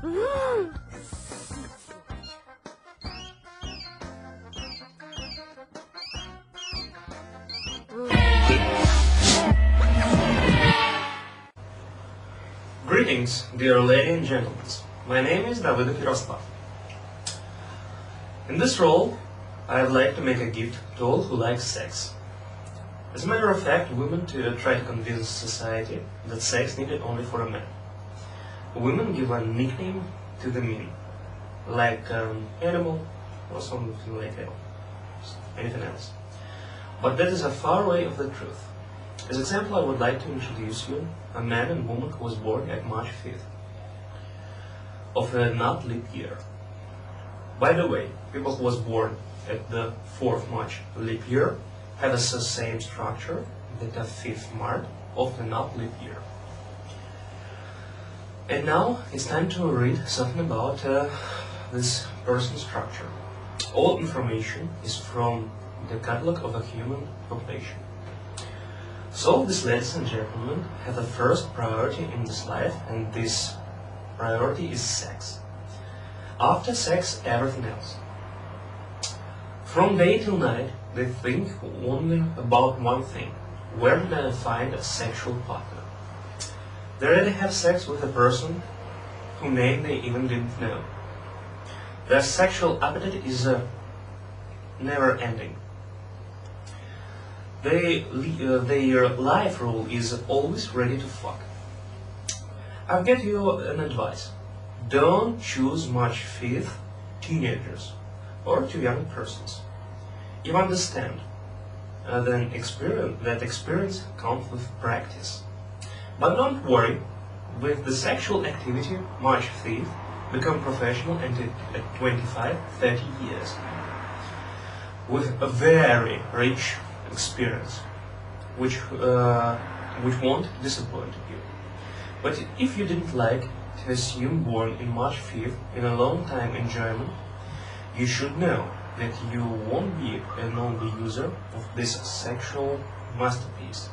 Greetings, dear ladies and gentlemen. My name is David Yaroslav. In this role, I would like to make a gift to all who like sex. As a matter of fact, women try to convince society that sex needed only for a man. Women give a nickname to the men, like animal or something like that, anything else. But that is a far away of the truth. As example, I would like to introduce you a man and woman who was born at March 5th of a not leap year. By the way, people who was born at the 4th March leap year have the same structure that the 5th March of the not leap year. And now it's time to read something about this person's structure. All information is from the catalog of a human population. So these ladies and gentlemen have the first priority in this life, and this priority is sex. After sex, everything else. From day till night, they think only about one thing: where can I find a sexual partner? They already have sex with a person whose name they even didn't know. Their sexual appetite is never ending. Their life rule is always ready to fuck. I'll give you an advice. Don't choose March 5th teenagers or too young persons. You understand that experience comes with practice. But don't worry, with the sexual activity, March 5th become professional and at 25, 30 years. With a very rich experience, which won't disappoint you. But if you didn't like to assume born in March 5th in a long time enjoyment, you should know that you won't be an only user of this sexual masterpiece.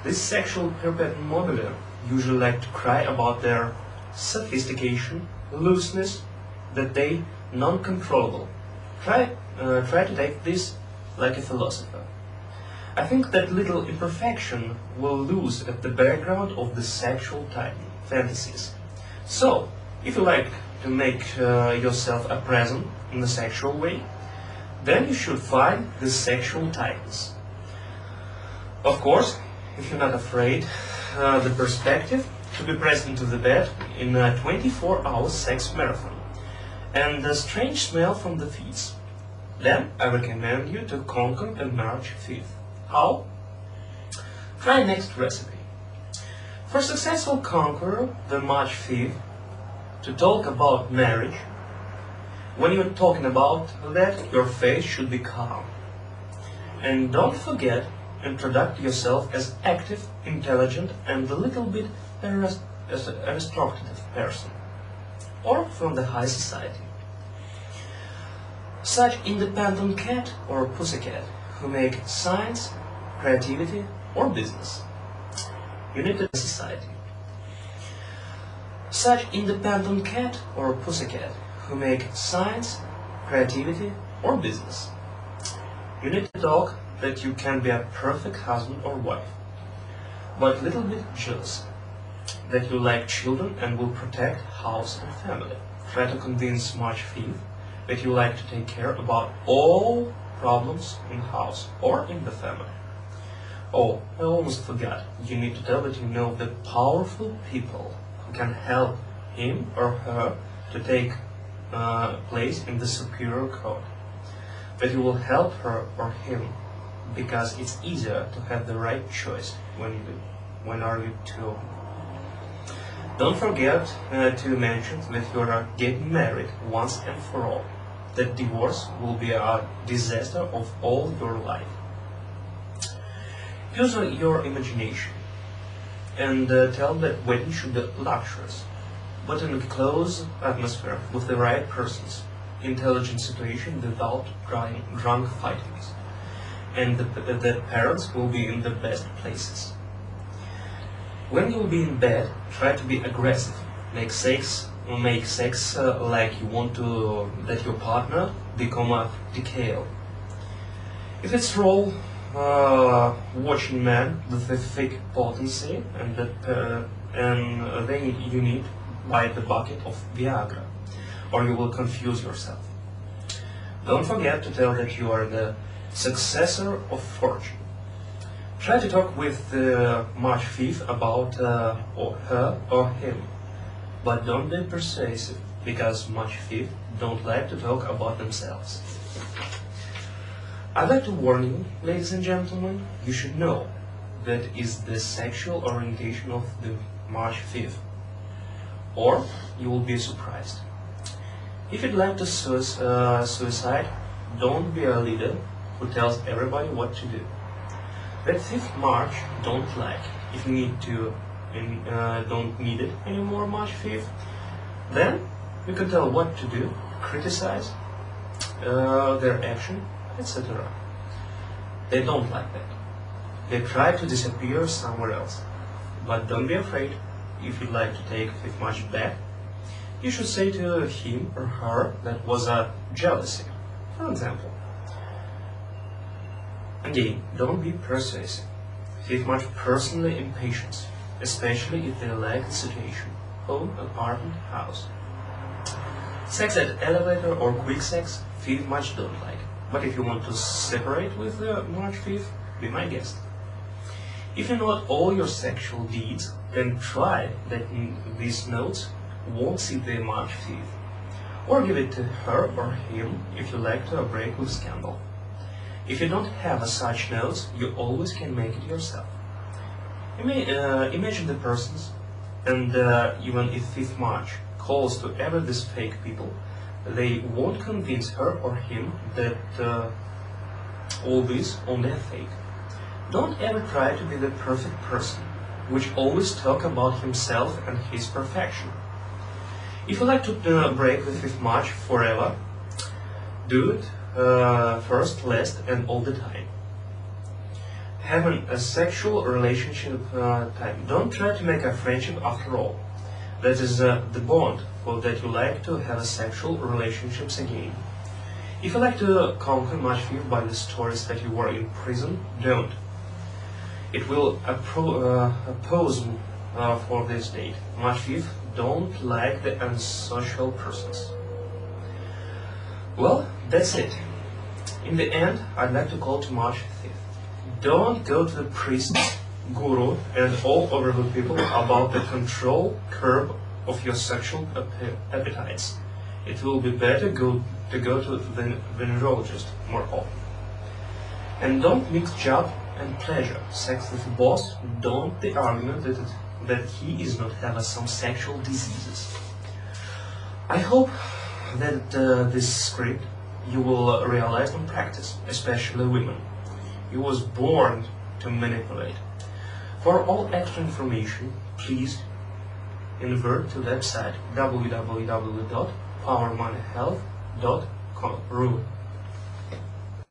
This sexual perpetuum mobile usually like to cry about their sophistication, looseness, that they non-controllable. Try to take this like a philosopher. I think that little imperfection will lose at the background of the sexual fantasies. So, if you like to make yourself a present in the sexual way, then you should find the sexual titans. Of course, if you're not afraid, the perspective to be pressed into the bed in a 24-hour sex marathon, and the strange smell from the feet. Then I recommend you to conquer the March 5th. How? Try next recipe. For successful conqueror the March 5th, to talk about marriage, when you're talking about that, your face should be calm. And don't forget, introduce yourself as active, intelligent, and a little bit aristocratic person, or from the high society. Such independent cat or pussycat who make science, creativity, or business. United society. Such independent cat or pussycat who make science, creativity, or business. You need to talk that you can be a perfect husband or wife, but little bit jealous, that you like children and will protect house and family. Try to convince March 5th that you like to take care about all problems in house or in the family. Oh, I almost forgot. You need to tell that you know the powerful people who can help him or her to take place in the superior code. That you will help her or him because it's easier to have the right choice when are you two. Don't forget to mention that you are getting married once and for all. That divorce will be a disaster of all your life. Use your imagination and tell that wedding should be luxurious, but in a close atmosphere with the right persons, intelligent situation without drunk fightings, and the parents will be in the best places. When you will be in bed, try to be aggressive, Make sex like you want to that your partner become a decal. If it's role watching man with a fake potency and then you need buy the bucket of Viagra, or you will confuse yourself. Don't forget to tell that you are the successor of fortune. Try to talk with March 5th about her or him, but don't be persuasive, because March 5th don't like to talk about themselves. I'd like to warn you, ladies and gentlemen, you should know that is the sexual orientation of the March 5th, or you will be surprised. If you'd like to suicide, don't be a leader who tells everybody what to do. That 5th March don't like. If you need to don't need it anymore March 5th, then you can tell what to do, criticize their action, etc. They don't like that. They try to disappear somewhere else. But don't be afraid. If you'd like to take 5th March back, you should say to him or her that was a jealousy, for example. Again, don't be persuasive. 5th March personally impatience, especially if they like the situation, home, apartment, house. Sex at elevator or quick sex, 5th March don't like. But if you want to separate with March 5th, be my guest. If you know all your sexual deeds, then try that these notes won't see the March 5th. Or give it to her or him if you like to break with scandal. If you don't have such notes, you always can make it yourself. Imagine the persons, and even if 5th March calls to ever these fake people, they won't convince her or him that all this only a fake. Don't ever try to be the perfect person, which always talk about himself and his perfection. If you like to break the 5th March forever, do it first, last, and all the time. Having a sexual relationship time. Don't try to make a friendship after all. That is the bond for that you like to have a sexual relationships again. If you like to conquer March 5th by the stories that you were in prison, don't. It will oppose for this date. March 5th don't like the unsocial persons. Well, that's it. In the end, I'd like to call to March 5th. Don't go to the priest, guru, and all over the people about the control curve of your sexual appetites. It will be better to go to the venerologist more often. And don't mix job and pleasure. Sex with boss, don't the argument that he is not having some sexual diseases. I hope that this script you will realize and practice, especially women. You was born to manipulate. For all extra information, please invert to website www.powermoneyhealth.ru.